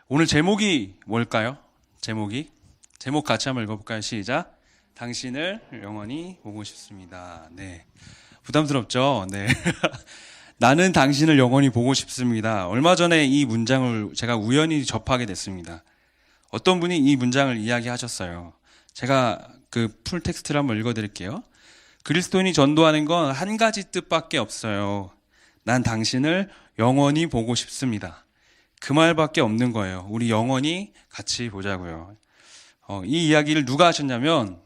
오늘 제목이 뭘까요? 제목 같이 한번 읽어볼까요? 시작. 당신을 영원히 보고 싶습니다. 네. 부담스럽죠? 네. 나는 당신을 영원히 보고 싶습니다. 얼마 전에 이 문장을 제가 우연히 접하게 됐습니다. 어떤 분이 이 문장을 이야기하셨어요. 제가 그 풀 텍스트를 한번 읽어드릴게요. 그리스도인이 전도하는 건 한 가지 뜻밖에 없어요. 난 당신을 영원히 보고 싶습니다. 그 말밖에 없는 거예요. 우리 영원히 같이 보자고요. 이 이야기를 누가 하셨냐면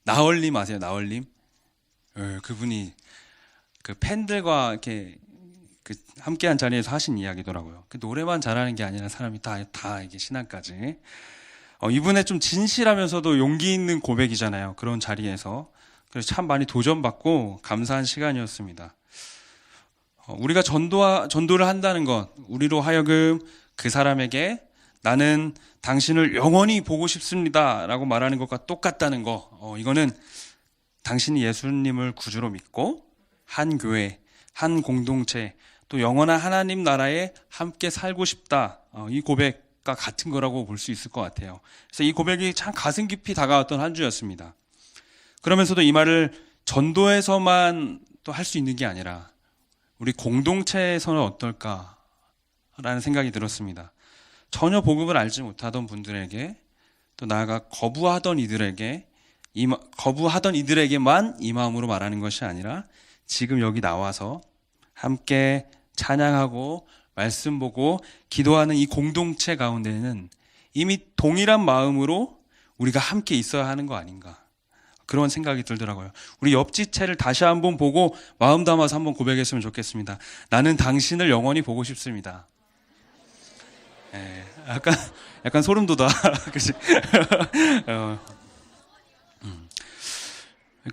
나얼님 아세요? 나얼님? 그분이 그 팬들과 이렇게 함께한 자리에서 하신 이야기더라고요. 그 노래만 잘하는 게 아니라 사람이 다 이게 신앙까지. 이분의 좀 진실하면서도 용기 있는 고백이잖아요. 그런 자리에서. 그래서 참 많이 도전받고 감사한 시간이었습니다. 우리가 전도를 한다는 것, 우리로 하여금 그 사람에게 나는 당신을 영원히 보고 싶습니다 라고 말하는 것과 똑같다는 거. 이거는 당신이 예수님을 구주로 믿고 한 교회, 한 공동체, 또 영원한 하나님 나라에 함께 살고 싶다. 이 고백과 같은 거라고 볼 수 있을 것 같아요. 그래서 이 고백이 참 가슴 깊이 다가왔던 한 주였습니다. 그러면서도 이 말을 전도에서만 또 할 수 있는 게 아니라 우리 공동체에서는 어떨까라는 생각이 들었습니다. 전혀 복음을 알지 못하던 분들에게 또 나아가 거부하던 이들에게만 이 마음으로 말하는 것이 아니라 지금 여기 나와서 함께 찬양하고 말씀 보고 기도하는 이 공동체 가운데는 이미 동일한 마음으로 우리가 함께 있어야 하는 거 아닌가. 그런 생각이 들더라고요. 우리 옆지체를 다시 한번 보고 마음 담아서 한번 고백했으면 좋겠습니다. 나는 당신을 영원히 보고 싶습니다. 약간 소름 돋아. 그치?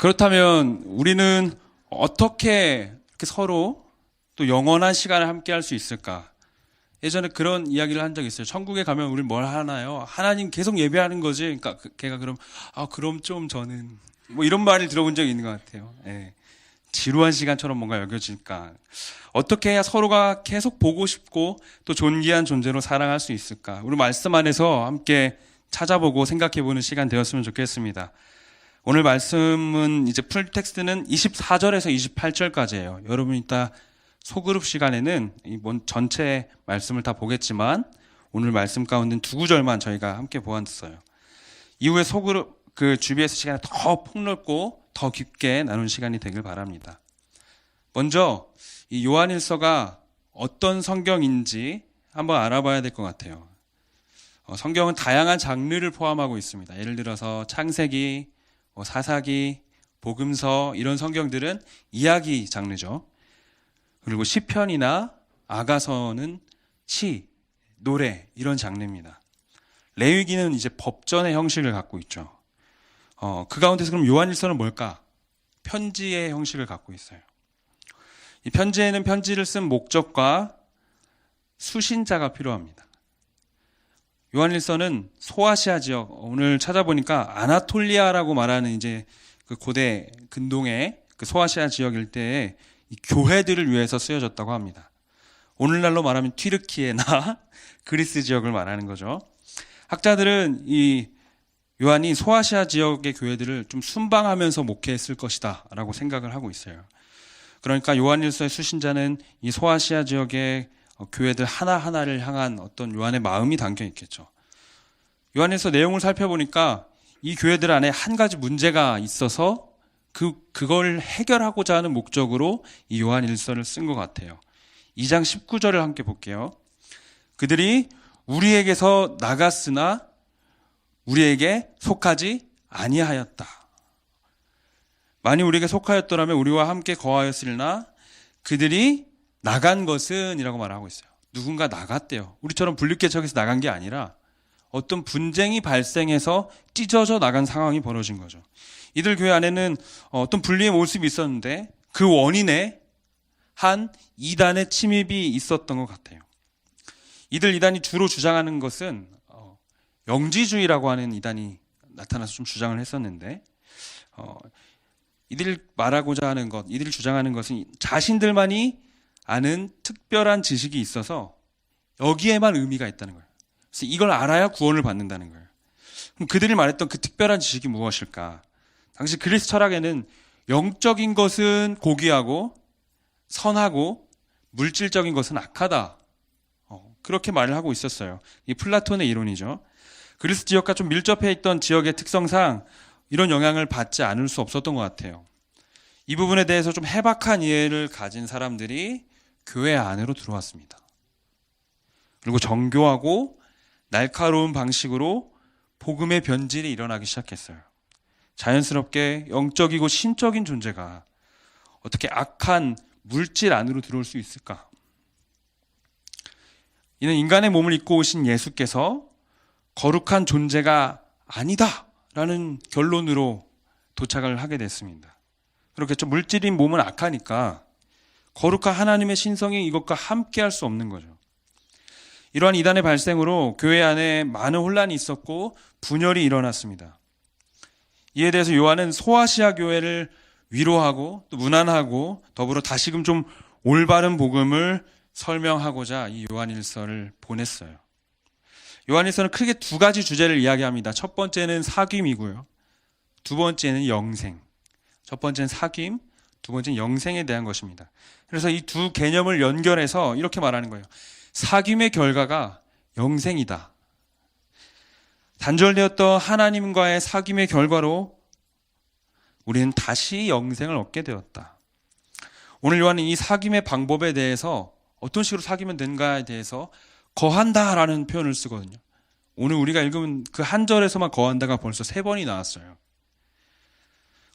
그렇다면 우리는 어떻게 이렇게 서로 또 영원한 시간을 함께 할 수 있을까? 예전에 그런 이야기를 한 적이 있어요. 천국에 가면 우리 뭘 하나요? 하나님 계속 예배하는 거지. 그러니까 걔가 그럼 좀 저는 뭐 이런 말을 들어본 적이 있는 것 같아요. 지루한 시간처럼 뭔가 여겨질까? 어떻게 해야 서로가 계속 보고 싶고 또 존귀한 존재로 사랑할 수 있을까? 우리 말씀 안에서 함께 찾아보고 생각해보는 시간 되었으면 좋겠습니다. 오늘 말씀은 이제 풀 텍스트는 24절에서 28절까지예요. 여러분 이따 소그룹 시간에는 전체 말씀을 다 보겠지만 오늘 말씀 가운데 두 구절만 저희가 함께 보았어요. 이후에 소그룹 주비에서 시간을 더 폭넓고 더 깊게 나눈 시간이 되길 바랍니다. 먼저 이 요한일서가 어떤 성경인지 한번 알아봐야 될 것 같아요. 성경은 다양한 장르를 포함하고 있습니다. 예를 들어서 창세기, 사사기, 복음서 이런 성경들은 이야기 장르죠. 그리고 시편이나 아가서는 시, 노래 이런 장르입니다. 레위기는 이제 법전의 형식을 갖고 있죠. 그 가운데서 그럼 요한일서는 뭘까? 편지의 형식을 갖고 있어요. 이 편지에는 편지를 쓴 목적과 수신자가 필요합니다. 요한일서는 소아시아 지역, 오늘 찾아보니까 아나톨리아라고 말하는 이제 그 고대 근동의 그 소아시아 지역 일대에 이 교회들을 위해서 쓰여졌다고 합니다. 오늘날로 말하면 튀르키예나 그리스 지역을 말하는 거죠. 학자들은 이 요한이 소아시아 지역의 교회들을 좀 순방하면서 목회했을 것이다 라고 생각을 하고 있어요. 그러니까 요한일서의 수신자는 이 소아시아 지역의 교회들 하나하나를 향한 어떤 요한의 마음이 담겨 있겠죠. 요한일서 내용을 살펴보니까 이 교회들 안에 한 가지 문제가 있어서 그걸 해결하고자 하는 목적으로 이 요한일서를 쓴 것 같아요. 2장 19절을 함께 볼게요. 그들이 우리에게서 나갔으나 우리에게 속하지 아니하였다. 만일 우리에게 속하였더라면 우리와 함께 거하였으나 그들이 나간 것은 이라고 말하고 있어요. 누군가 나갔대요. 우리처럼 분립개척에서 나간 게 아니라 어떤 분쟁이 발생해서 찢어져 나간 상황이 벌어진 거죠. 이들 교회 안에는 어떤 분리의 모습이 있었는데 그 원인에 한 이단의 침입이 있었던 것 같아요. 이들 이단이 주로 주장하는 것은 영지주의라고 하는 이단이 나타나서 좀 주장을 했었는데 이들이 말하고자 하는 것, 이들이 주장하는 것은 자신들만이 아는 특별한 지식이 있어서 여기에만 의미가 있다는 거예요. 그래서 이걸 알아야 구원을 받는다는 거예요. 그럼 그들이 말했던 그 특별한 지식이 무엇일까? 당시 그리스 철학에는 영적인 것은 고귀하고 선하고 물질적인 것은 악하다. 그렇게 말을 하고 있었어요. 이 플라톤의 이론이죠. 그리스 지역과 좀 밀접해 있던 지역의 특성상 이런 영향을 받지 않을 수 없었던 것 같아요. 이 부분에 대해서 좀 해박한 이해를 가진 사람들이 교회 안으로 들어왔습니다. 그리고 정교하고 날카로운 방식으로 복음의 변질이 일어나기 시작했어요. 자연스럽게 영적이고 신적인 존재가 어떻게 악한 물질 안으로 들어올 수 있을까? 이는 인간의 몸을 입고 오신 예수께서 거룩한 존재가 아니다라는 결론으로 도착을 하게 됐습니다. 그렇겠죠. 물질인 몸은 악하니까 거룩한 하나님의 신성이 이것과 함께할 수 없는 거죠. 이러한 이단의 발생으로 교회 안에 많은 혼란이 있었고 분열이 일어났습니다. 이에 대해서 요한은 소아시아 교회를 위로하고 또 문안하고 더불어 다시금 좀 올바른 복음을 설명하고자 이 요한일서를 보냈어요. 요한일서는 크게 두 가지 주제를 이야기합니다. 첫 번째는 사귐이고요. 두 번째는 영생. 첫 번째는 사귐, 두 번째는 영생에 대한 것입니다. 그래서 이 두 개념을 연결해서 이렇게 말하는 거예요. 사귐의 결과가 영생이다. 단절되었던 하나님과의 사귐의 결과로 우리는 다시 영생을 얻게 되었다. 오늘 요한은 이 사귐의 방법에 대해서 어떤 식으로 사귀면 되는가에 대해서 거한다라는 표현을 쓰거든요. 오늘 우리가 읽은 그 한 절에서만 거한다가 벌써 3번이 나왔어요.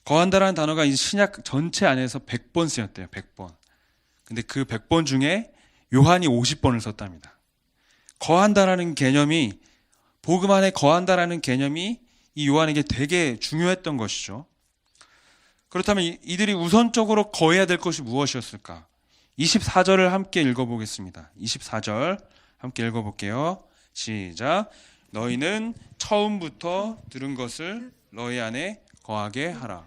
거한다라는 단어가 이 신약 전체 안에서 100번 쓰였대요. 100번. 근데 그 100번 중에 요한이 50번을 썼답니다. 거한다라는 개념이, 복음 안에 거한다라는 개념이 이 요한에게 되게 중요했던 것이죠. 그렇다면 이들이 우선적으로 거해야 될 것이 무엇이었을까? 24절을 함께 읽어보겠습니다. 24절 함께 읽어볼게요. 시작. 너희는 처음부터 들은 것을 너희 안에 거하게 하라.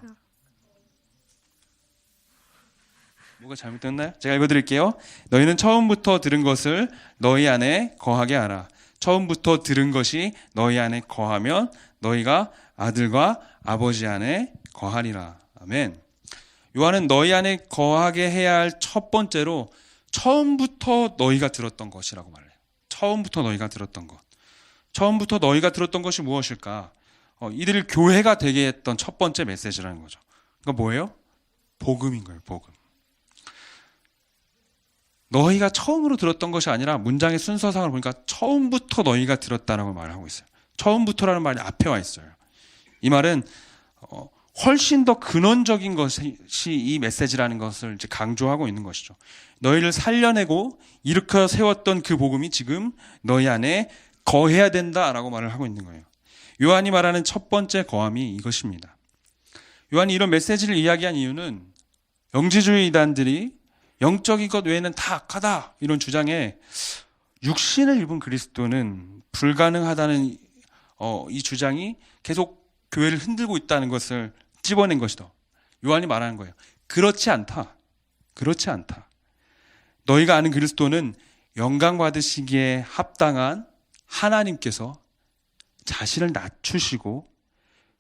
뭐가 잘못됐나요? 제가 읽어드릴게요. 너희는 처음부터 들은 것을 너희 안에 거하게 하라. 처음부터 들은 것이 너희 안에 거하면 너희가 아들과 아버지 안에 거하리라. 아멘. 요한은 너희 안에 거하게 해야 할 첫 번째로 처음부터 너희가 들었던 것이라고 말해요. 처음부터 너희가 들었던 것. 처음부터 너희가 들었던 것이 무엇일까? 이들을 교회가 되게 했던 첫 번째 메시지라는 거죠. 그러니까 뭐예요? 복음인 거예요. 복음. 너희가 처음으로 들었던 것이 아니라 문장의 순서상을 보니까 처음부터 너희가 들었다라고 말하고 있어요. 처음부터라는 말이 앞에 와 있어요. 이 말은 훨씬 더 근원적인 것이 이 메시지라는 것을 이제 강조하고 있는 것이죠. 너희를 살려내고 일으켜 세웠던 그 복음이 지금 너희 안에 거해야 된다라고 말을 하고 있는 거예요. 요한이 말하는 첫 번째 거함이 이것입니다. 요한이 이런 메시지를 이야기한 이유는 영지주의 이단들이 영적인 것 외에는 다 악하다 이런 주장에 육신을 입은 그리스도는 불가능하다는 이 주장이 계속 교회를 흔들고 있다는 것을 집어낸 것이다. 요한이 말하는 거예요. 그렇지 않다. 그렇지 않다. 너희가 아는 그리스도는 영광 받으시기에 합당한 하나님께서 자신을 낮추시고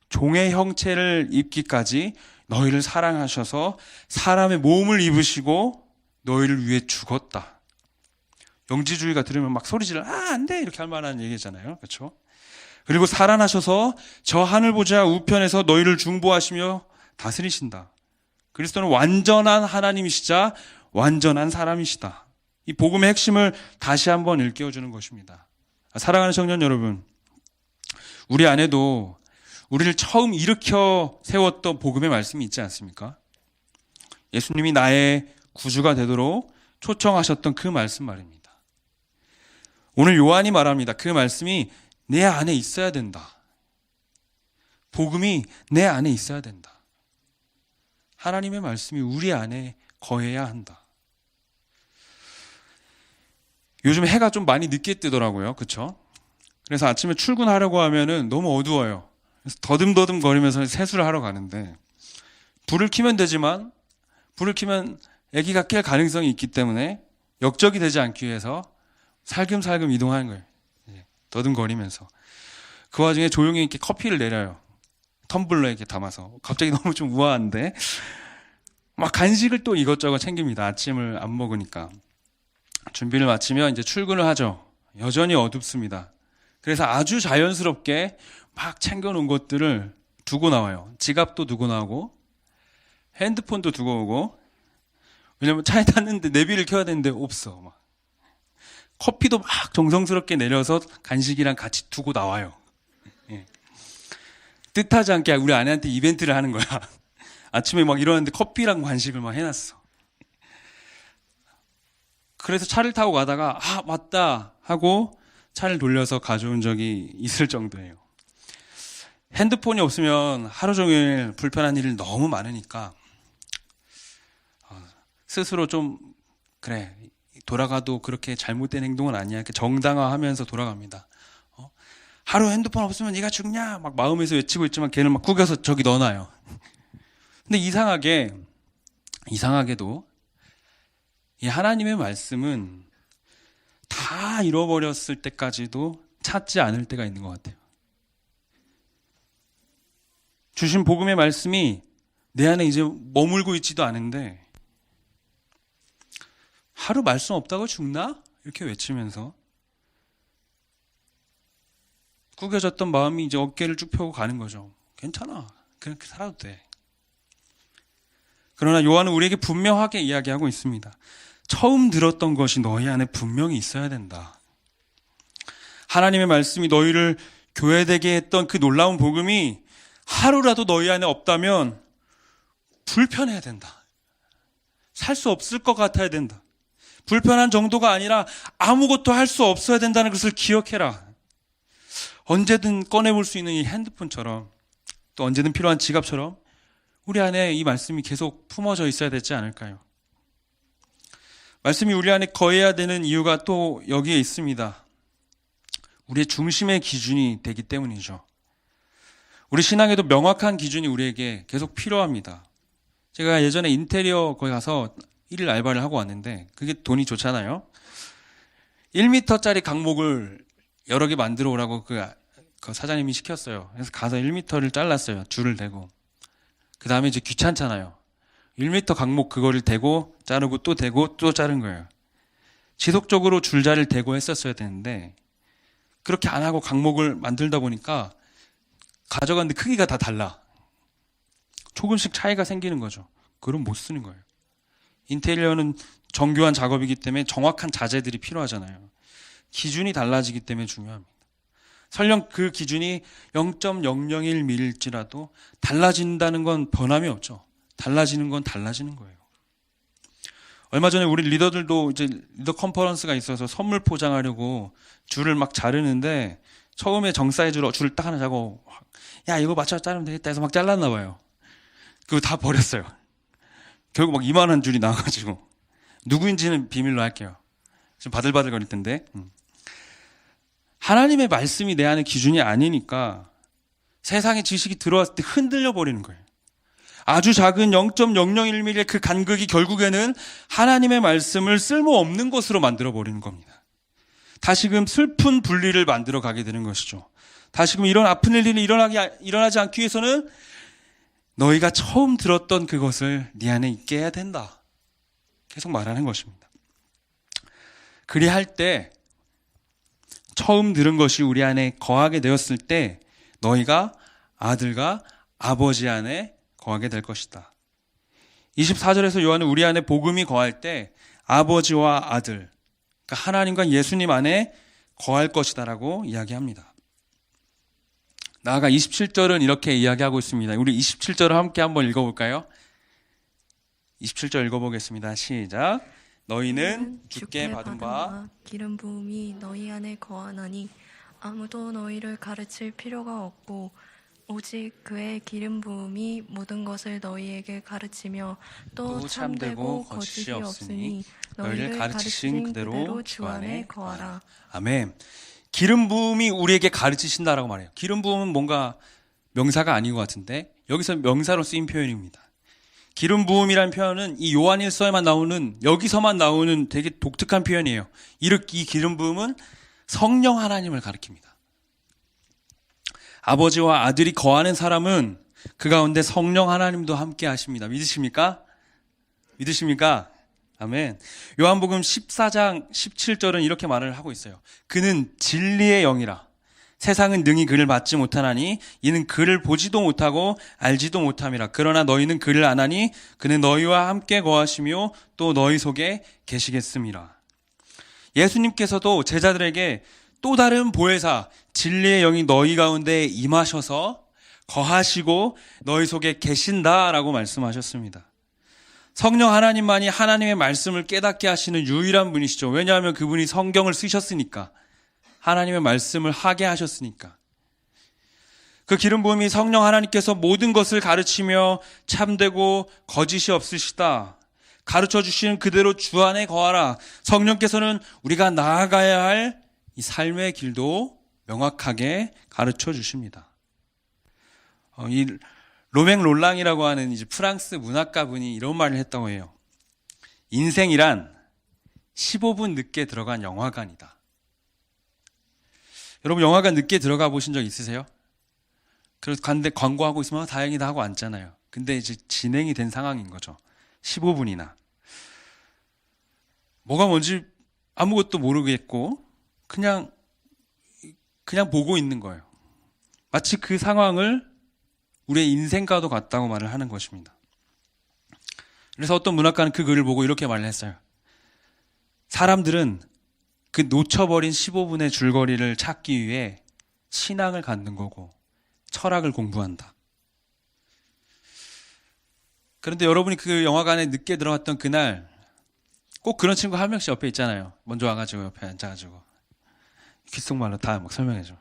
종의 형체를 입기까지 너희를 사랑하셔서 사람의 몸을 입으시고 너희를 위해 죽었다. 영지주의가 들으면 막 소리지를 안 돼 이렇게 할 만한 얘기잖아요. 그렇죠? 그리고 살아나셔서 저 하늘 보좌 우편에서 너희를 중보하시며 다스리신다. 그리스도는 완전한 하나님이시자 완전한 사람이시다. 이 복음의 핵심을 다시 한번 일깨워주는 것입니다. 사랑하는 청년 여러분, 우리 안에도 우리를 처음 일으켜 세웠던 복음의 말씀이 있지 않습니까? 예수님이 나의 구주가 되도록 초청하셨던 그 말씀 말입니다. 오늘 요한이 말합니다. 그 말씀이 내 안에 있어야 된다. 복음이 내 안에 있어야 된다. 하나님의 말씀이 우리 안에 거해야 한다. 요즘 해가 좀 많이 늦게 뜨더라고요. 그렇죠? 그래서 아침에 출근하려고 하면은 너무 어두워요. 그래서 더듬더듬 거리면서 세수를 하러 가는데 불을 켜면 되지만 불을 켜면 아기가 깰 가능성이 있기 때문에 역적이 되지 않기 위해서 살금살금 이동하는 거예요. 더듬거리면서. 그 와중에 조용히 이렇게 커피를 내려요. 텀블러에 이렇게 담아서. 갑자기 너무 좀 우아한데 막 간식을 또 이것저것 챙깁니다. 아침을 안 먹으니까. 준비를 마치면 이제 출근을 하죠. 여전히 어둡습니다. 그래서 아주 자연스럽게 막 챙겨놓은 것들을 두고 나와요. 지갑도 두고 나오고 핸드폰도 두고 오고. 왜냐면 차에 탔는데 내비를 켜야 되는데 없어. 막. 커피도 막 정성스럽게 내려서 간식이랑 같이 두고 나와요. 예. 뜻하지 않게 우리 아내한테 이벤트를 하는 거야. 아침에 막 일어났는데 커피랑 간식을 막 해놨어. 그래서 차를 타고 가다가 아 맞다 하고 차를 돌려서 가져온 적이 있을 정도예요. 핸드폰이 없으면 하루 종일 불편한 일이 너무 많으니까 스스로 좀 그래 돌아가도 그렇게 잘못된 행동은 아니야 이렇게 정당화하면서 돌아갑니다. 하루 핸드폰 없으면 네가 죽냐 막 마음에서 외치고 있지만 걔는 막 구겨서 저기 넣어놔요. 근데 이상하게도 이 하나님의 말씀은 다 잃어버렸을 때까지도 찾지 않을 때가 있는 것 같아요. 주신 복음의 말씀이 내 안에 이제 머물고 있지도 않은데 하루 말씀 없다고 죽나? 이렇게 외치면서 구겨졌던 마음이 이제 어깨를 쭉 펴고 가는 거죠. 괜찮아. 그렇게 살아도 돼. 그러나 요한은 우리에게 분명하게 이야기하고 있습니다. 처음 들었던 것이 너희 안에 분명히 있어야 된다. 하나님의 말씀이 너희를 교회되게 했던 그 놀라운 복음이 하루라도 너희 안에 없다면 불편해야 된다. 살 수 없을 것 같아야 된다. 불편한 정도가 아니라 아무것도 할 수 없어야 된다는 것을 기억해라. 언제든 꺼내볼 수 있는 이 핸드폰처럼 또 언제든 필요한 지갑처럼 우리 안에 이 말씀이 계속 품어져 있어야 되지 않을까요? 말씀이 우리 안에 거해야 되는 이유가 또 여기에 있습니다. 우리의 중심의 기준이 되기 때문이죠. 우리 신앙에도 명확한 기준이 우리에게 계속 필요합니다. 제가 예전에 인테리어 거기 가서 1일 알바를 하고 왔는데 그게 돈이 좋잖아요. 1m짜리 강목을 여러 개 만들어 오라고 그 사장님이 시켰어요. 그래서 가서 1m를 잘랐어요. 줄을 대고. 그 다음에 이제 귀찮잖아요. 1m 강목 그거를 대고 자르고 또 대고 또 자른 거예요. 지속적으로 줄자를 대고 했었어야 되는데 그렇게 안 하고 강목을 만들다 보니까 가져갔는데 크기가 다 달라. 조금씩 차이가 생기는 거죠. 그럼 못 쓰는 거예요. 인테리어는 정교한 작업이기 때문에 정확한 자재들이 필요하잖아요. 기준이 달라지기 때문에 중요합니다. 설령 그 기준이 0.001mm일지라도 달라진다는 건 변함이 없죠. 달라지는 건 달라지는 거예요. 얼마 전에 우리 리더들도 이제 리더 컨퍼런스가 있어서 선물 포장하려고 줄을 막 자르는데 처음에 정 사이즈로 줄을 딱 하나 자고 야 이거 맞춰 자르면 되겠다 해서 막 잘랐나 봐요. 그거 다 버렸어요. 결국 막 이만한 줄이 나와가지고 누구인지는 비밀로 할게요. 지금 바들바들 거릴 텐데 하나님의 말씀이 내 안의 기준이 아니니까 세상의 지식이 들어왔을 때 흔들려 버리는 거예요. 아주 작은 0.001mm의 그 간극이 결국에는 하나님의 말씀을 쓸모없는 것으로 만들어 버리는 겁니다. 다시금 슬픈 분리를 만들어 가게 되는 것이죠. 다시금 이런 아픈 일이 일어나지 않기 위해서는 너희가 처음 들었던 그것을 네 안에 있게 해야 된다. 계속 말하는 것입니다. 그리할 때 처음 들은 것이 우리 안에 거하게 되었을 때 너희가 아들과 아버지 안에 거하게 될 것이다. 24절에서 요한은 우리 안에 복음이 거할 때 아버지와 아들, 그러니까 하나님과 예수님 안에 거할 것이다라고 이야기합니다. 나아가 27절은 이렇게 이야기하고 있습니다. 우리 27절을 함께 한번 읽어볼까요? 27절 읽어보겠습니다. 시작. 너희는 주께 받은 바 기름 부음이 너희 안에 거하나니 아무도 너희를 가르칠 필요가 없고 오직 그의 기름 부음이 모든 것을 너희에게 가르치며 또 참되고 거짓이 없으니 너희를 가르치신 그대로 주 안에 거하라. 아멘. 기름 부음이 우리에게 가르치신다라고 말해요. 기름 부음은 뭔가 명사가 아닌 것 같은데 여기서 명사로 쓰인 표현입니다. 기름 부음이라는 표현은 이 요한일서에만 나오는 여기서만 나오는 되게 독특한 표현이에요. 이 기름 부음은 성령 하나님을 가리킵니다. 아버지와 아들이 거하는 사람은 그 가운데 성령 하나님도 함께 하십니다. 믿으십니까? 믿으십니까? 아멘. 요한복음 14장 17절은 이렇게 말을 하고 있어요. 그는 진리의 영이라. 세상은 능히 그를 받지 못하나니 이는 그를 보지도 못하고 알지도 못함이라. 그러나 너희는 그를 아나니 그는 너희와 함께 거하시며 또 너희 속에 계시겠음이라. 예수님께서도 제자들에게 또 다른 보혜사 진리의 영이 너희 가운데 임하셔서 거하시고 너희 속에 계신다라고 말씀하셨습니다. 성령 하나님만이 하나님의 말씀을 깨닫게 하시는 유일한 분이시죠. 왜냐하면 그분이 성경을 쓰셨으니까, 하나님의 말씀을 하게 하셨으니까. 그 기름 부음이 성령 하나님께서 모든 것을 가르치며 참되고 거짓이 없으시다, 가르쳐 주시는 그대로 주 안에 거하라. 성령께서는 우리가 나아가야 할 이 삶의 길도 명확하게 가르쳐 주십니다. 이 로맹 롤랑이라고 하는 이제 프랑스 문학가 분이 이런 말을 했다고 해요. 인생이란 15분 늦게 들어간 영화관이다. 여러분, 영화관 늦게 들어가 보신 적 있으세요? 그래서 갔는데 광고하고 있으면 다행이다 하고 앉잖아요. 근데 이제 진행이 된 상황인 거죠. 15분이나. 뭐가 뭔지 아무것도 모르겠고 그냥 보고 있는 거예요. 마치 그 상황을 우리의 인생과도 같다고 말을 하는 것입니다. 그래서 어떤 문학가는 그 글을 보고 이렇게 말을 했어요. 사람들은 그 놓쳐버린 15분의 줄거리를 찾기 위해 신앙을 갖는 거고 철학을 공부한다. 그런데 여러분이 그 영화관에 늦게 들어갔던 그날 꼭 그런 친구 한 명씩 옆에 있잖아요. 먼저 와가지고 옆에 앉아가지고 귓속말로 다 막 설명해줘.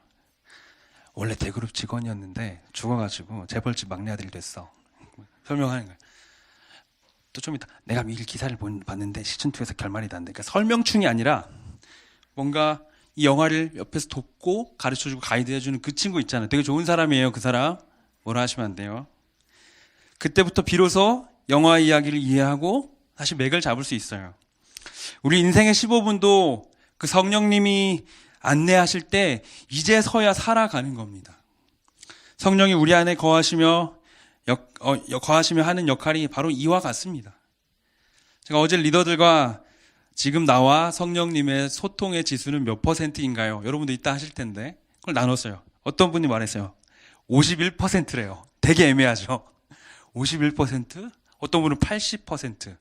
원래 대그룹 직원이었는데 죽어가지고 재벌집 막내 아들이 됐어. 설명하는 거야. 또 좀 이따 내가 미리 기사를 봤는데 시즌2에서 결말이 난다. 그러니까 설명충이 아니라 뭔가 이 영화를 옆에서 돕고 가르쳐주고 가이드해주는 그 친구 있잖아요. 되게 좋은 사람이에요. 그 사람. 뭐라 하시면 안 돼요. 그때부터 비로소 영화 이야기를 이해하고 다시 맥을 잡을 수 있어요. 우리 인생의 15분도 그 성령님이 안내하실 때 이제서야 살아가는 겁니다. 성령이 우리 안에 거하시며 하는 역할이 바로 이와 같습니다. 제가 어제 리더들과 지금 나와 성령님의 소통의 지수는 몇 %인가요? 여러분도 이따 하실 텐데 그걸 나눴어요. 어떤 분이 말했어요. 51%래요. 되게 애매하죠. 51%? 어떤 분은 80%,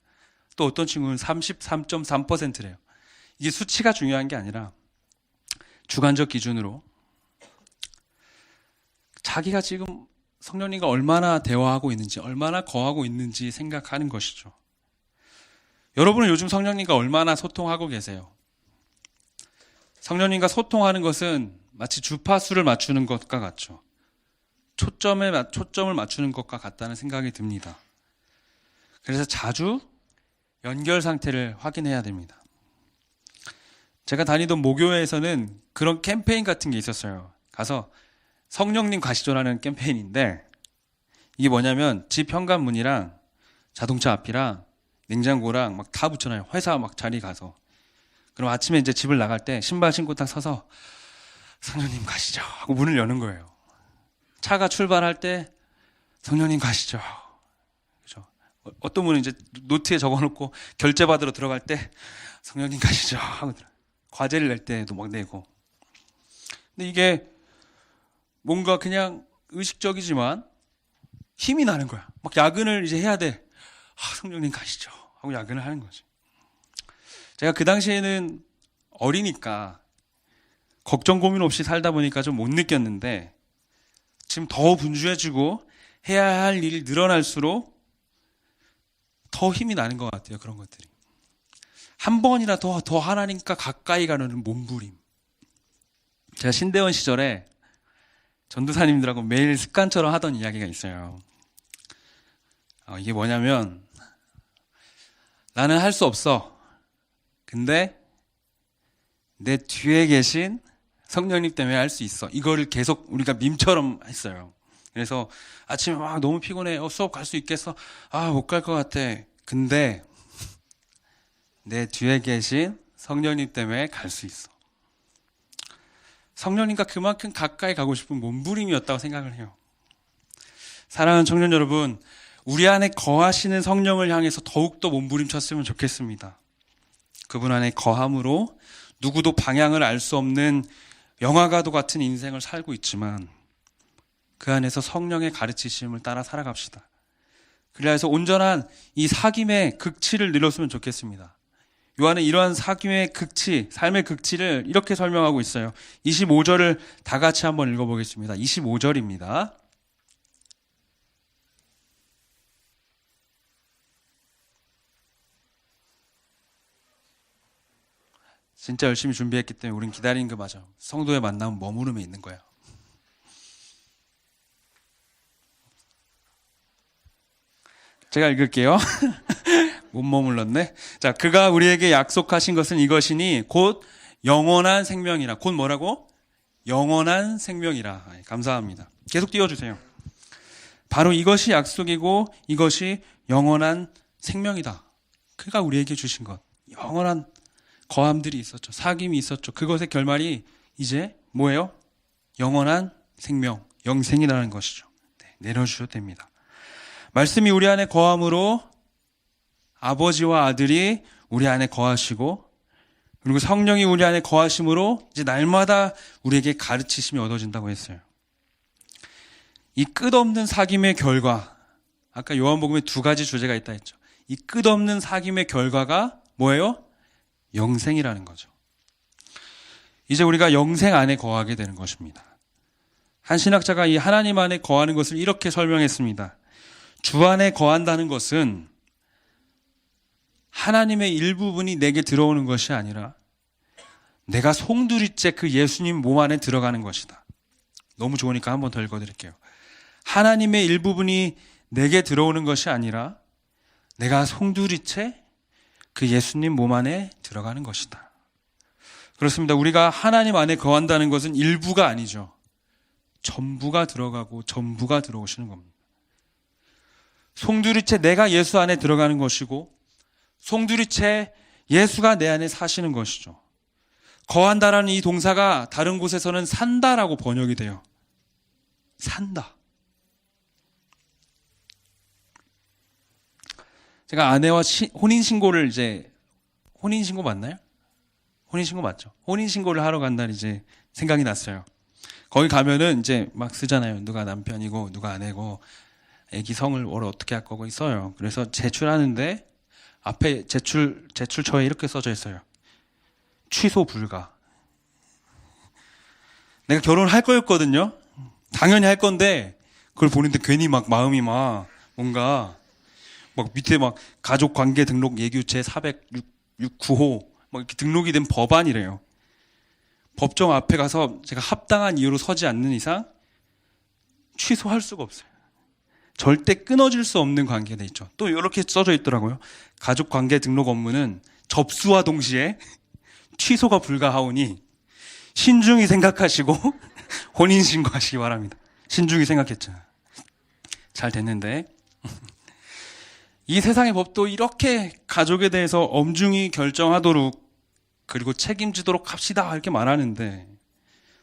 또 어떤 친구는 33.3%래요. 이게 수치가 중요한 게 아니라 주관적 기준으로 자기가 지금 성령님과 얼마나 대화하고 있는지, 얼마나 거하고 있는지 생각하는 것이죠. 여러분은 요즘 성령님과 얼마나 소통하고 계세요? 성령님과 소통하는 것은 마치 주파수를 맞추는 것과 같죠. 초점을 맞추는 것과 같다는 생각이 듭니다. 그래서 자주 연결 상태를 확인해야 됩니다. 제가 다니던 모교회에서는 그런 캠페인 같은 게 있었어요. 가서 성령님 가시죠라는 캠페인인데 이게 뭐냐면 집 현관문이랑 자동차 앞이랑 냉장고랑 막 다 붙여놔요. 회사 막 자리 가서. 그럼 아침에 이제 집을 나갈 때 신발 신고 딱 서서 성령님 가시죠 하고 문을 여는 거예요. 차가 출발할 때 성령님 가시죠. 그죠? 어떤 분은 이제 노트에 적어놓고 결제 받으러 들어갈 때 성령님 가시죠 하고 과제를 낼 때도 막 내고. 근데 이게 뭔가 그냥 의식적이지만 힘이 나는 거야. 막 야근을 이제 해야 돼. 성령님 가시죠 하고 야근을 하는 거지. 제가 그 당시에는 어리니까 걱정 고민 없이 살다 보니까 좀 못 느꼈는데 지금 더 분주해지고 해야 할 일이 늘어날수록 더 힘이 나는 것 같아요. 그런 것들이. 한 번이라 더 하나님과 가까이 가는 몸부림. 제가 신대원 시절에 전도사님들하고 매일 습관처럼 하던 이야기가 있어요. 이게 뭐냐면 나는 할 수 없어. 근데 내 뒤에 계신 성령님 때문에 할 수 있어. 이거를 계속 우리가 밈처럼 했어요. 그래서 아침에 막 너무 피곤해. 수업 갈 수 있겠어? 못 갈 것 같아. 근데 내 뒤에 계신 성령님 때문에 갈 수 있어. 성령님과 그만큼 가까이 가고 싶은 몸부림이었다고 생각을 해요. 사랑하는 청년 여러분, 우리 안에 거하시는 성령을 향해서 더욱더 몸부림쳤으면 좋겠습니다. 그분 안에 거함으로 누구도 방향을 알 수 없는 영화과도 같은 인생을 살고 있지만 그 안에서 성령의 가르치심을 따라 살아갑시다. 그래서 온전한 이 사귐의 극치를 누렸으면 좋겠습니다. 요한은 이러한 사귐의 극치, 삶의 극치를 이렇게 설명하고 있어요. 25절을 다 같이 한번 읽어보겠습니다. 25절입니다. 진짜 열심히 준비했기 때문에 우린 기다리는 거 맞아. 성도의 만남은 머무름에 있는 거야. 제가 읽을게요. 못 머물렀네. 자, 그가 우리에게 약속하신 것은 이것이니 곧 영원한 생명이라. 곧 뭐라고? 영원한 생명이라. 감사합니다. 계속 띄워주세요. 바로 이것이 약속이고 이것이 영원한 생명이다. 그가 우리에게 주신 것. 영원한 거함들이 있었죠. 사귐이 있었죠. 그것의 결말이 이제 뭐예요? 영원한 생명, 영생이라는 것이죠. 네, 내려주셔도 됩니다. 말씀이 우리 안에 거함으로 아버지와 아들이 우리 안에 거하시고 그리고 성령이 우리 안에 거하심으로 이제 날마다 우리에게 가르치심이 얻어진다고 했어요. 이 끝없는 사귐의 결과, 아까 요한복음에 두 가지 주제가 있다 했죠. 이 끝없는 사귐의 결과가 뭐예요? 영생이라는 거죠. 이제 우리가 영생 안에 거하게 되는 것입니다. 한 신학자가 이 하나님 안에 거하는 것을 이렇게 설명했습니다. 주 안에 거한다는 것은 하나님의 일부분이 내게 들어오는 것이 아니라 내가 송두리째 그 예수님 몸 안에 들어가는 것이다. 너무 좋으니까 한 번 더 읽어드릴게요. 하나님의 일부분이 내게 들어오는 것이 아니라 내가 송두리째 그 예수님 몸 안에 들어가는 것이다. 그렇습니다. 우리가 하나님 안에 거한다는 것은 일부가 아니죠. 전부가 들어가고 전부가 들어오시는 겁니다. 송두리째 내가 예수 안에 들어가는 것이고 송두리째 예수가 내 안에 사시는 것이죠. 거한다라는 이 동사가 다른 곳에서는 산다라고 번역이 돼요. 산다. 제가 아내와 혼인신고를 혼인신고 맞나요? 혼인신고 맞죠? 혼인신고를 하러 간 날 이제 생각이 났어요. 거기 가면은 이제 막 쓰잖아요. 누가 남편이고 누가 아내고 애기 성을 뭘 어떻게 할 거고 있어요. 그래서 제출하는데 앞에 제출처에 이렇게 써져 있어요. 취소 불가. 내가 결혼을 할 거였거든요. 당연히 할 건데 그걸 보는데 괜히 막 마음이 막 뭔가 막 밑에 막 가족관계 등록 예규 제 409호 막 이렇게 등록이 된 법안이래요. 법정 앞에 가서 제가 합당한 이유로 서지 않는 이상 취소할 수가 없어요. 절대 끊어질 수 없는 관계가 돼 있죠. 또 이렇게 써져 있더라고요. 가족관계 등록 업무는 접수와 동시에 취소가 불가하오니 신중히 생각하시고 혼인신고하시기 바랍니다. 신중히 생각했죠. 잘 됐는데 이 세상의 법도 이렇게 가족에 대해서 엄중히 결정하도록 그리고 책임지도록 합시다 이렇게 말하는데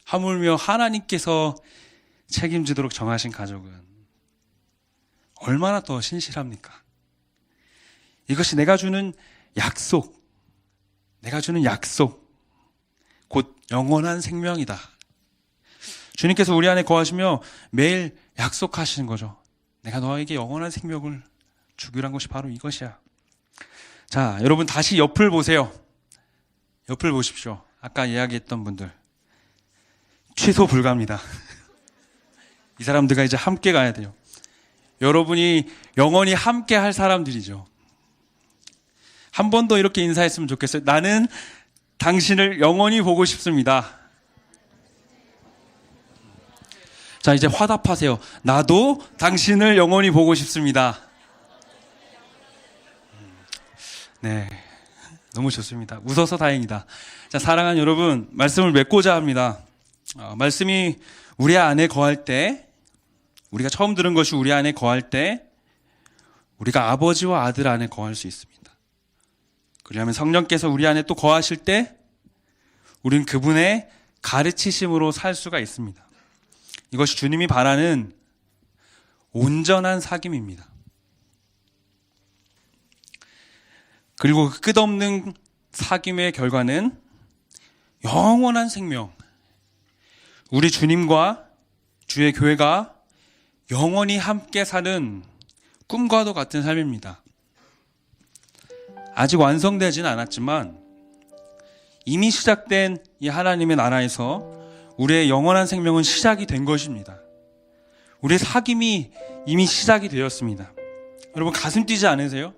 하물며 하나님께서 책임지도록 정하신 가족은 얼마나 더 신실합니까? 이것이 내가 주는 약속, 곧 영원한 생명이다. 주님께서 우리 안에 거하시며 매일 약속하시는 거죠. 내가 너에게 영원한 생명을 주기로 한 것이 바로 이것이야. 자, 여러분 다시 옆을 보세요. 옆을 보십시오. 아까 이야기했던 분들. 취소 불가입니다. 이 사람들과 이제 함께 가야 돼요. 여러분이 영원히 함께 할 사람들이죠. 한 번 더 이렇게 인사했으면 좋겠어요. 나는 당신을 영원히 보고 싶습니다. 자, 이제 화답하세요. 나도 당신을 영원히 보고 싶습니다. 네, 너무 좋습니다. 웃어서 다행이다. 자, 사랑하는 여러분, 말씀을 맺고자 합니다. 말씀이 우리 안에 거할 때, 우리가 처음 들은 것이 우리 안에 거할 때 우리가 아버지와 아들 안에 거할 수 있습니다. 그러면 성령께서 우리 안에 또 거하실 때 우리는 그분의 가르치심으로 살 수가 있습니다. 이것이 주님이 바라는 온전한 사귐입니다. 그리고 그 끝없는 사귐의 결과는 영원한 생명, 우리 주님과 주의 교회가 영원히 함께 사는 꿈과도 같은 삶입니다. 아직 완성되지는 않았지만 이미 시작된 이 하나님의 나라에서 우리의 영원한 생명은 시작이 된 것입니다. 우리의 사귐이 이미 시작이 되었습니다. 여러분 가슴 뛰지 않으세요?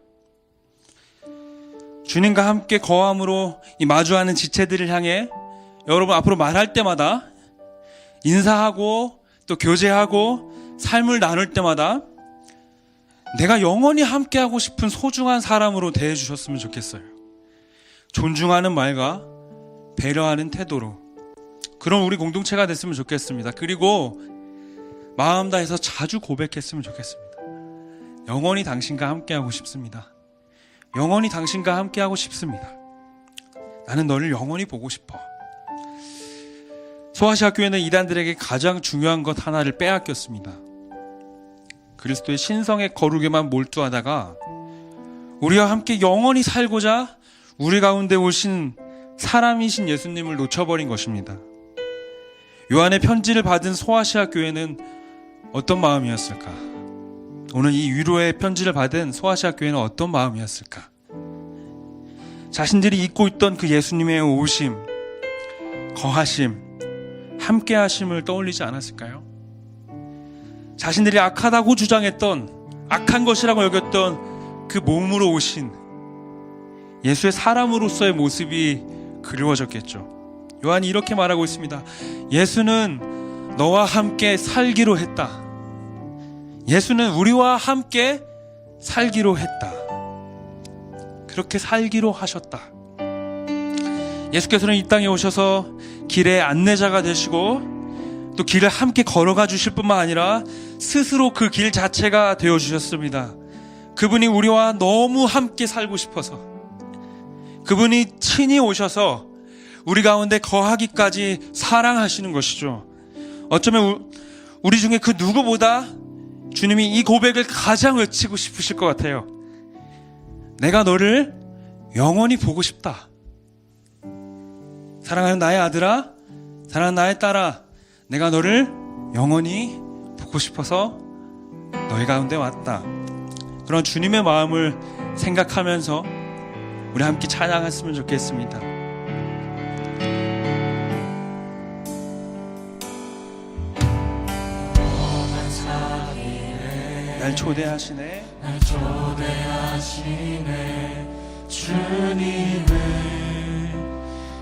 주님과 함께 거함으로 이 마주하는 지체들을 향해 여러분 앞으로 말할 때마다, 인사하고 또 교제하고 삶을 나눌 때마다 내가 영원히 함께하고 싶은 소중한 사람으로 대해주셨으면 좋겠어요. 존중하는 말과 배려하는 태도로 그런 우리 공동체가 됐으면 좋겠습니다. 그리고 마음 다해서 자주 고백했으면 좋겠습니다. 영원히 당신과 함께하고 싶습니다. 영원히 당신과 함께하고 싶습니다. 나는 너를 영원히 보고 싶어. 소아시아 교회는 이단들에게 가장 중요한 것 하나를 빼앗겼습니다. 그리스도의 신성의 거룩에만 몰두하다가 우리와 함께 영원히 살고자 우리 가운데 오신 사람이신 예수님을 놓쳐버린 것입니다. 요한의 편지를 받은 소아시아 교회는 어떤 마음이었을까? 오늘 이 위로의 편지를 받은 소아시아 교회는 어떤 마음이었을까? 자신들이 잊고 있던 그 예수님의 오심, 거하심, 함께하심을 떠올리지 않았을까요? 자신들이 악하다고 주장했던, 악한 것이라고 여겼던 그 몸으로 오신 예수의 사람으로서의 모습이 그리워졌겠죠. 요한이 이렇게 말하고 있습니다. 예수는 너와 함께 살기로 했다. 예수는 우리와 함께 살기로 했다. 그렇게 살기로 하셨다. 예수께서는 이 땅에 오셔서 길의 안내자가 되시고 또 길을 함께 걸어가 주실 뿐만 아니라 스스로 그 길 자체가 되어주셨습니다. 그분이 우리와 너무 함께 살고 싶어서, 그분이 친히 오셔서 우리 가운데 거하기까지 사랑하시는 것이죠. 어쩌면 우리 중에 그 누구보다 주님이 이 고백을 가장 외치고 싶으실 것 같아요. 내가 너를 영원히 보고 싶다. 사랑하는 나의 아들아, 사랑하는 나의 딸아, 내가 너를 영원히 보고 싶어서 너희 가운데 왔다. 그런 주님의 마음을 생각하면서 우리 함께 찬양했으면 좋겠습니다. 날 초대하시네, 날 초대하시네. 주님을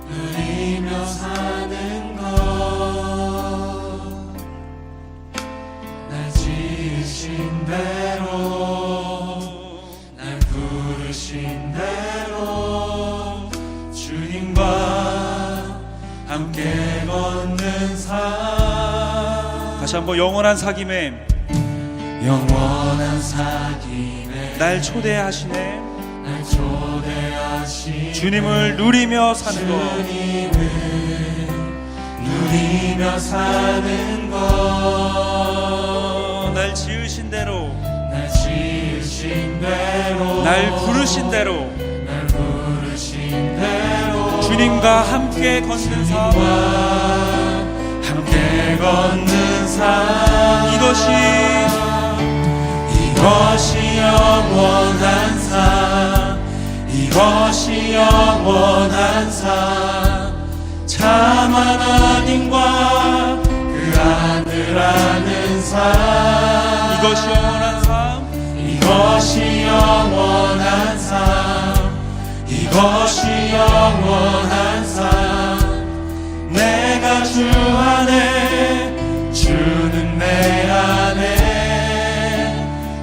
누리며 사는 것, 날 지으신 대로, 날 부르신 대로 주님과 함께 걷는 삶. 다시 한번 영원한 사귐에, 영원한 사귐에 날 초대하시네, 날 초대하시네. 주님을 누리며 사는 것, 주님을 누리며 사는 것, 날 지으신 대로, 날 지으신 대로, 날 부르신 대로, 날 부르신 대로 주님과 함께 걷는 삶, 함께 걷는 삶. 이것이 영원한 삶, 이것이 영원한 삶. 참 하나님과 그 아들 아는 삶. 이것이 영원한 삶, 이것이 영원한 삶, 이것이 영원한 삶. 내가 주 안에, 주는 내 안에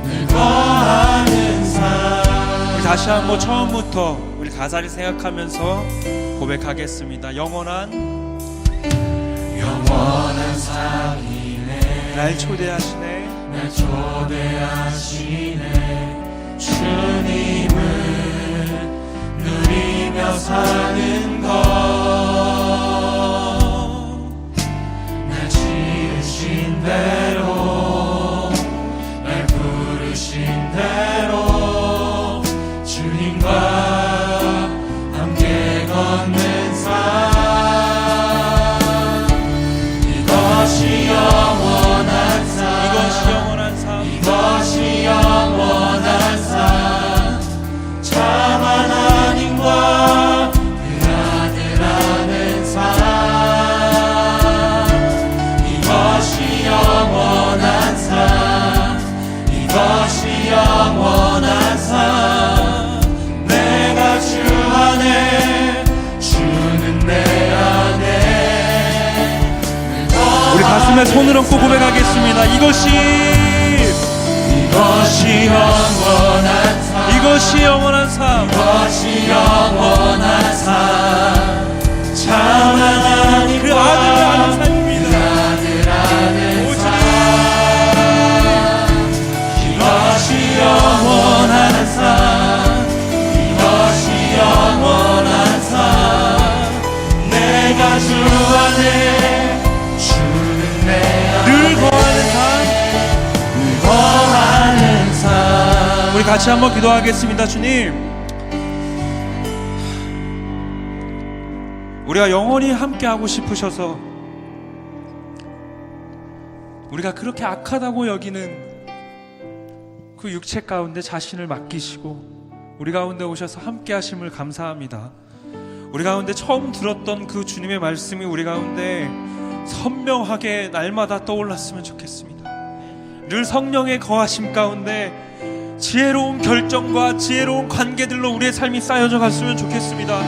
늘 거하는 삶. 우리 다시 한번 처음부터 우리 가사를 생각하면서 고백하겠습니다. 영원한 사귐에 날 초대하시네, 날 초대하시네. 주님을 누리며 사는 것, 이것이 영원한 삶 내가 주 안에 주는 내 안에 우리 가슴에 손을 얹고 고백하겠습니다. 이것이 영원한 삶 이것이 영원한 삶 이것이 영원한 삶 참 하나님 그 아들을 아는 삶입니다. 아들 아는 오직 삶 이것이 영원한 삶 이것이 영원한 삶 내가 주 안에 주는 내 안에 늘 거하는 삶. 거하는 삶 우리 같이 한번 기도하겠습니다. 주님, 우리가 영원히 함께하고 싶으셔서 우리가 그렇게 악하다고 여기는 그 육체 가운데 자신을 맡기시고 우리 가운데 오셔서 함께하심을 감사합니다. 우리 가운데 처음 들었던 그 주님의 말씀이 우리 가운데 선명하게 날마다 떠올랐으면 좋겠습니다. 늘 성령의 거하심 가운데 지혜로운 결정과 지혜로운 관계들로 우리의 삶이 쌓여져 갔으면 좋겠습니다.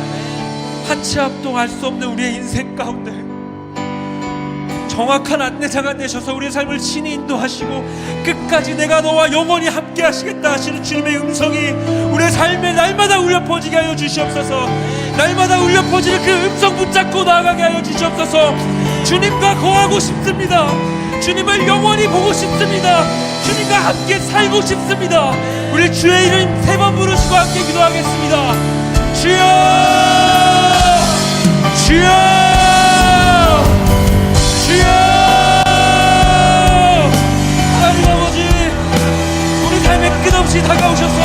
한 치 앞도 알 수 없는 우리의 인생 가운데 정확한 안내자가 되셔서 우리의 삶을 친히 인도하시고 끝까지 내가 너와 영원히 함께 하시겠다 하시는 주님의 음성이 우리의 삶에 날마다 울려 퍼지게 하여 주시옵소서. 날마다 울려 퍼지는 그 음성 붙잡고 나아가게 하여 주시옵소서. 주님과 거하고 싶습니다. 주님을 영원히 보고 싶습니다. 주님과 함께 살고 싶습니다. 우리 주의 이름 3번 부르시고 함께 기도하겠습니다. 주여 주여 주여. 하나님 아버지, 우리 삶에 끝없이 다가오셔서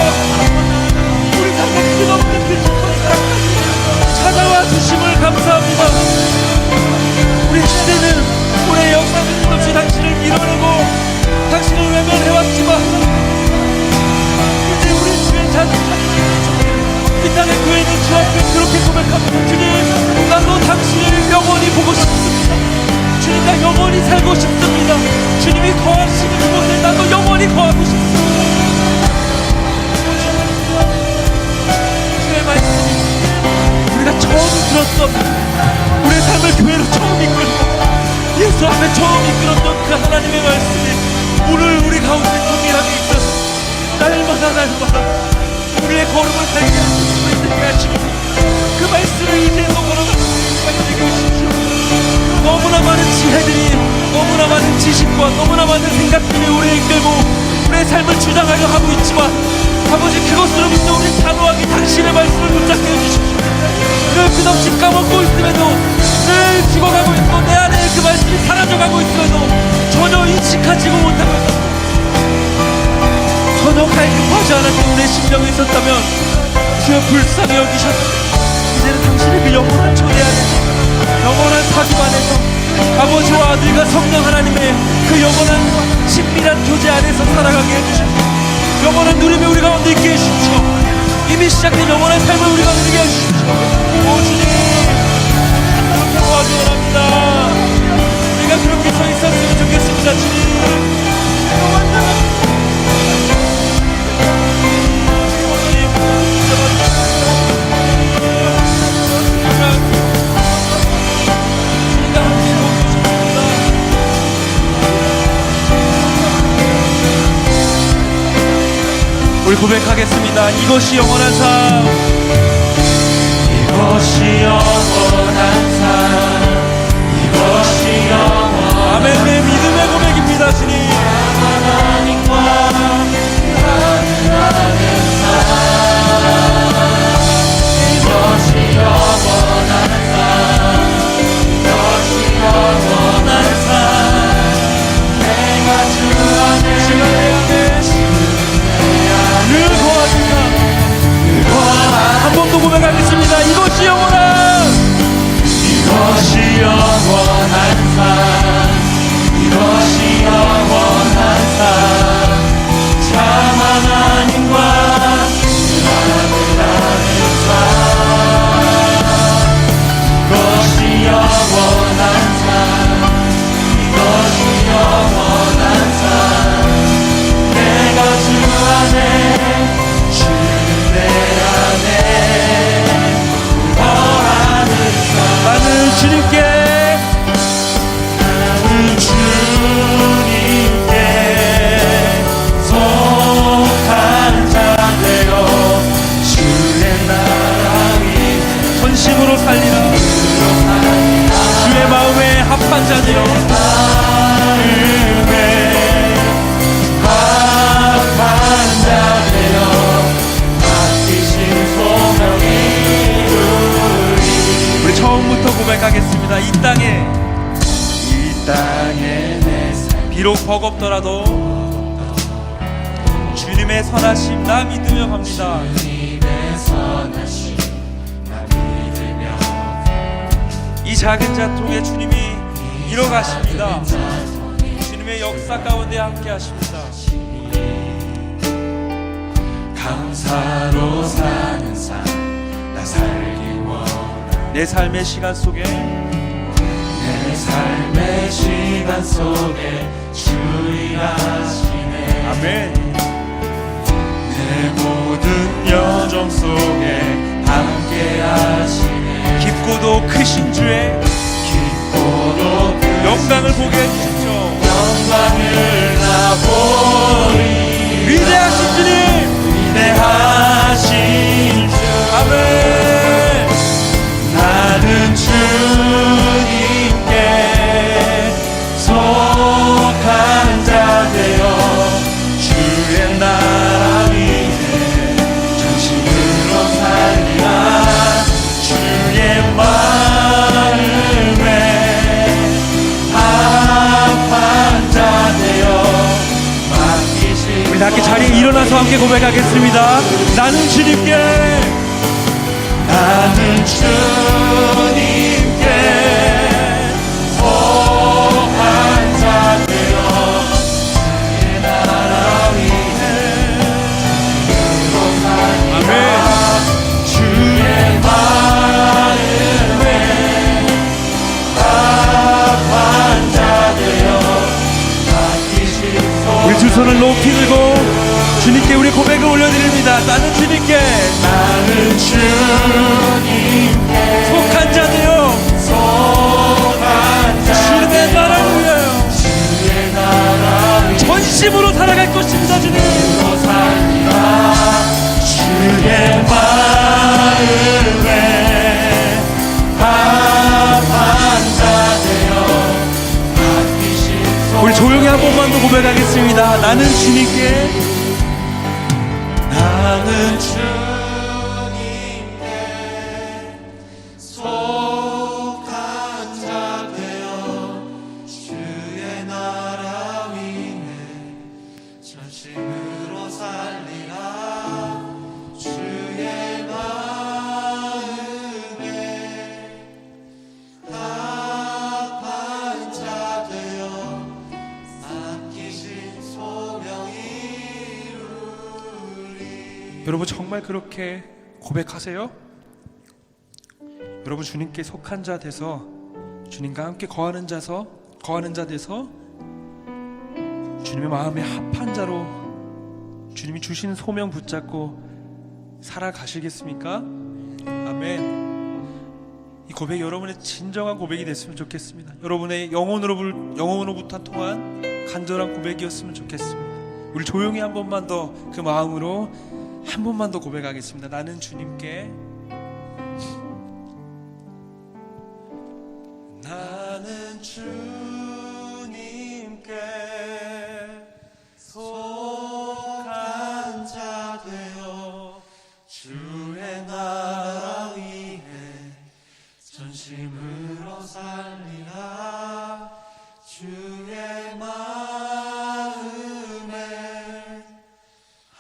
우리 삶에 끝없는 그 깊은 사랑까지 찾아와 주심을 감사합니다. 우리 시대는 우리의 역사는 끝없이 당신을 밀어내고 당신을 외면해왔지만 이제 우리 주의 자녀들 이 땅의 교회는 주 앞에 그렇게 고백합니다. 주님, 나도 당신을 영원히 보고 싶습니다. 주님과 영원히 살고 싶습니다. 주님이 거하시는 그곳에 나도 영원히 거하고 싶습니다. 주의 말씀이 우리가 처음 들었던 우리의 삶을 교회로 처음 이끌고 예수 앞에 처음 이끌었던 그 하나님의 말씀이 오늘 우리 가운데 동일하게 있어서 날마다 우리의 걸음을 발견할 수 있는 가지고 그 말씀을 이제도 걸어가는 우리가 되게 하십시오. 너무나 많은 지혜들이 너무나 많은 지식과 너무나 많은 생각들이 우리를 이끌고 우리의 삶을 주장하려 하고 있지만 아버지, 그것으로부터 우리 단호하게 당신의 말씀을 붙잡게 해주십시오. 늘 끝없이 까먹고 있음에도 늘 죽어가고 있고 내 안에 그 말씀이 사라져가고 있음에도 전혀 인식하지도 못하고 있습니다. 전혀 갈급하지 않았던 우리의 심령이 있었다면 주여 불쌍히 여기셔서 이제는 당신의 그 영원한 초대 안에서 영원한 사귐 안에서 아버지와 아들과 성령 하나님의 그 영원한 친밀한 교제 안에서 살아가게 해주십시오. 영원한 누림이 우리 가운데 있게 해주십시오. 이미 시작된 영원한 삶을 우리가 누리게 해주십시오. 오 주님, 그렇게 도와주 원합니다. 우리가 그렇게 서 있었으면 좋겠습니다. 주님, 우리 고백하겠습니다. 이것이 영원한 삶. 이것이 영원한 삶 이것이 영원한 아멘. 내 믿음의 고백입니다. 주님, 하나님과 하나님의 삶 이것이 영원한 삶 이것이 영원한 삶 내가 주 안에 늘 거하신다. 한 번 더 고백하겠습니다. 이것이 영원한 이것이 영원한 삶 이것이 영원한 비록 버겁더라도 주님의 선하심 나 믿으며 갑니다. 주님의 선하심 나 믿으며 이 작은 자통에 주님이 일어가십니다. 주님의 역사 가운데 함께 하십니다. 감사로 사는 삶 나 살기 원하 내 삶의 시간 속에 내 삶의 시간 속에 주 일하시네 아멘. 내 모든 여정 속에 함께 하시네 깊고도 크신 주의 기뻐도 영광을 보게 해주십시오. 영광을 나 보리 위대하신 주님 위대하신 주 아멘. 나는 주님께 속한 자 되어 주의 나라 위에 전심으로 살리라 주의 마음에 합한 자 되어 맡기신 우리 다 함께 자리에 일어나서 함께 고백하겠습니다. 나는 주님께 나는 주님께 속한 자 되어 주의 나라 위에 전심으로 살리라 주의 마음에 합한 자 되어 맡기신 우리 두 손을 높이 들고 주님께 우리 고백을 올려드립니다. 나는 주님께 나는 주님께 속한 자 되어 속한 자 주님의 나라를 위하여 주의 나라 위에 전심으로 살아갈 것입니다. 주님 살리라 주의 마음에 합한 자 되어 맡기신 우리 조용히 한 번만 더 고백하겠습니다. 나는 주님께 나는 주님께 속한 자 되어 주의 나라 위에 전심으로 살리라 주의 마음에 합한 자 되어 맡기신 소명이 여러분 정말 그렇게 고백하세요? 여러분 주님께 속한 자 돼서 주님과 함께 거하는 자 돼서 주님의 마음에 합한 자로 주님이 주시는 소명 붙잡고 살아가시겠습니까? 아멘. 이 고백이 여러분의 진정한 고백이 됐으면 좋겠습니다. 여러분의 영혼으로부터 통한 간절한 고백이었으면 좋겠습니다. 우리 조용히 한 번만 더 그 마음으로 한 번만 더 고백하겠습니다. 나는 주님께 나는 주님께 속한 자 되어 주의 나라 위에 전심으로 살리라 주의 마음에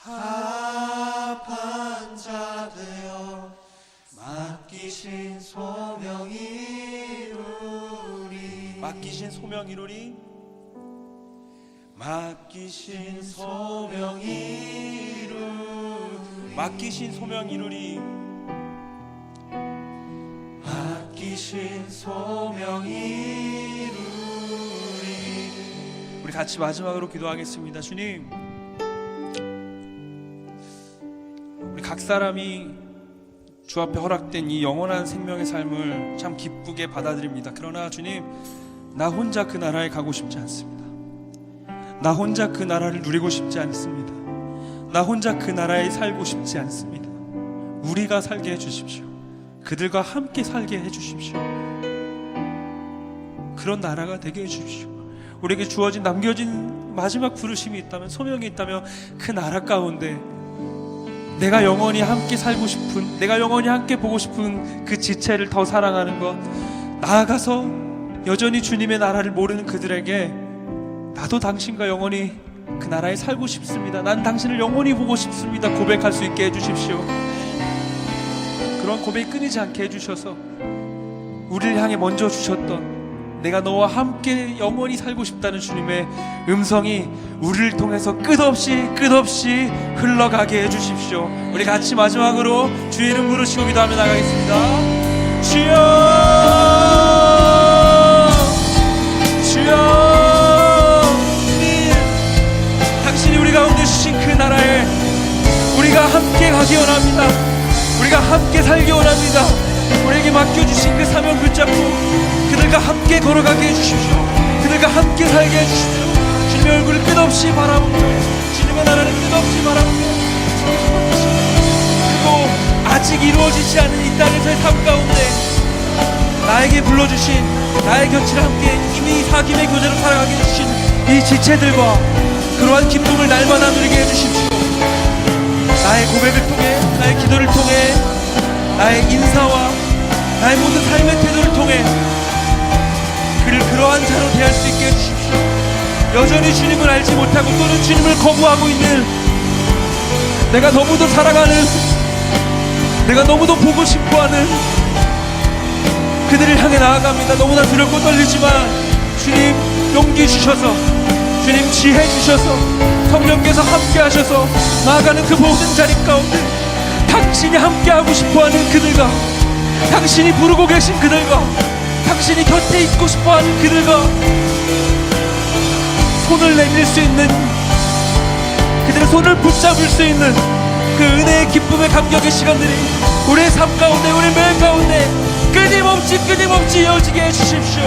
합한 자 되어 맡기신 소명 이루리 맡기신 소명 이루리 맡기신 소명 이루리 맡기신 소명 이루리 맡기신 소명 이루리 우리 같이 마지막으로 기도하겠습니다. 주님 우리 각 사람이 주 앞에 허락된 이 영원한 생명의 삶을 참 기쁘게 받아들입니다. 그러나 주님 나 혼자 그 나라에 가고 싶지 않습니다. 나 혼자 그 나라를 누리고 싶지 않습니다. 나 혼자 그 나라에 살고 싶지 않습니다. 우리가 살게 해주십시오. 그들과 함께 살게 해주십시오. 그런 나라가 되게 해주십시오. 우리에게 주어진 남겨진 마지막 부르심이 있다면 소명이 있다면 그 나라 가운데 내가 영원히 함께 살고 싶은 내가 영원히 함께 보고 싶은 그 지체를 더 사랑하는 것 나아가서 여전히 주님의 나라를 모르는 그들에게 나도 당신과 영원히 그 나라에 살고 싶습니다. 난 당신을 영원히 보고 싶습니다. 고백할 수 있게 해주십시오. 그런 고백이 끊이지 않게 해주셔서 우리를 향해 먼저 주셨던 내가 너와 함께 영원히 살고 싶다는 주님의 음성이 우리를 통해서 끝없이 흘러가게 해주십시오. 우리 같이 마지막으로 주의 이름 부르시고 기도하며 나가겠습니다. 주여, 주여, 주님, 당신이 우리 가운데 주신 그 나라에 우리가 함께 가기 원합니다. 우리가 함께 살기 원합니다. 우리에게 맡겨주신 그 사명 붙잡고 그들과 함께 걸어가게 해주십시오. 그들과 함께 살게 해주십시오. 주님의 얼굴을 끝없이 바라보며 주님의 나라를 끝없이 바라보며 그리고 아직 이루어지지 않은 이 땅에서의 삶 가운데 나에게 불러주신 나의 곁을 함께 이미 사귐의 교제로 살아가게 해주신 이 지체들과 그러한 기쁨을 날마다 누리게 해주십시오. 나의 고백을 통해, 나의 기도를 통해, 나의 인사와 나의 모든 삶의 태도를 통해 그를 그러한 자로 대할 수 있게 해주십시오. 여전히 주님을 알지 못하고 또는 주님을 거부하고 있는, 내가 너무도 사랑하는, 내가 너무도 보고 싶어하는 그들을 향해 나아갑니다. 너무나 두렵고 떨리지만 주님 용기 주셔서, 주님 지혜 주셔서, 성령께서 함께 하셔서 나아가는 그 모든 자리 가운데 당신이 함께하고 싶어하는 그들과, 당신이 부르고 계신 그들과, 당신이 곁에 있고 싶어하는 그들과 손을 내밀 수 있는, 그들의 손을 붙잡을 수 있는 그 은혜의 기쁨의 감격의 시간들이 우리의 삶 가운데, 우리의 매일 가운데 끊임없이 이어지게 해주십시오.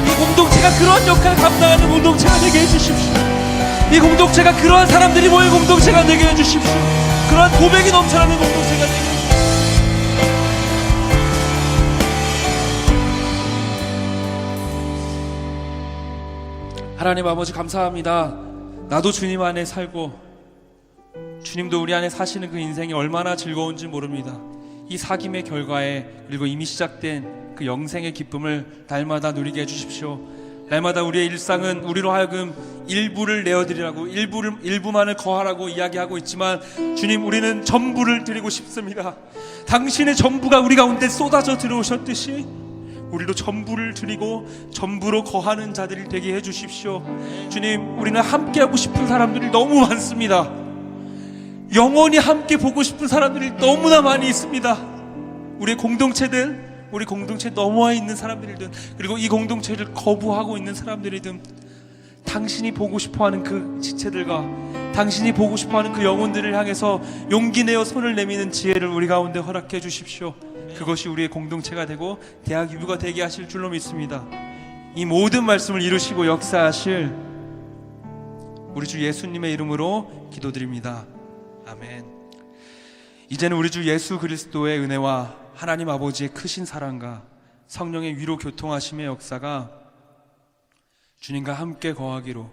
이 공동체가 그런 역할을 감당하는 공동체가 되게 해주십시오. 이 공동체가 그러한 사람들이 모인 공동체가 되게 해주십시오. 그러한 고백이 넘쳐나는 공동체가 되게 해주십시오. 하나님 아버지 감사합니다. 나도 주님 안에 살고 주님도 우리 안에 사시는 그 인생이 얼마나 즐거운지 모릅니다. 이 사귐의 결과에, 그리고 이미 시작된 그 영생의 기쁨을 날마다 누리게 해주십시오. 날마다 우리의 일상은 우리로 하여금 일부를 내어드리라고, 일부만을 거하라고 이야기하고 있지만 주님, 우리는 전부를 드리고 싶습니다. 당신의 전부가 우리 가운데 쏟아져 들어오셨듯이 우리도 전부를 드리고 전부로 거하는 자들이 되게 해주십시오. 주님, 우리는 함께하고 싶은 사람들이 너무 많습니다. 영원히 함께 보고 싶은 사람들이 너무나 많이 있습니다. 우리의 공동체들, 우리 공동체 넘어와 있는 사람들이든, 그리고 이 공동체를 거부하고 있는 사람들이든, 당신이 보고 싶어하는 그 지체들과 당신이 보고 싶어하는 그 영혼들을 향해서 용기 내어 손을 내미는 지혜를 우리 가운데 허락해 주십시오. 그것이 우리의 공동체가 되고 대학 유부가 되게 하실 줄로 믿습니다. 이 모든 말씀을 이루시고 역사하실 우리 주 예수님의 이름으로 기도드립니다. 아멘. 이제는 우리 주 예수 그리스도의 은혜와 하나님 아버지의 크신 사랑과 성령의 위로 교통하심의 역사가 주님과 함께 거하기로,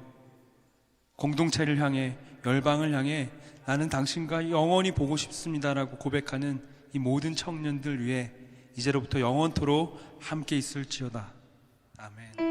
공동체를 향해, 열방을 향해 나는 당신과 영원히 보고 싶습니다라고 고백하는 이 모든 청년들 위해 이제로부터 영원토록 함께 있을지어다. 아멘.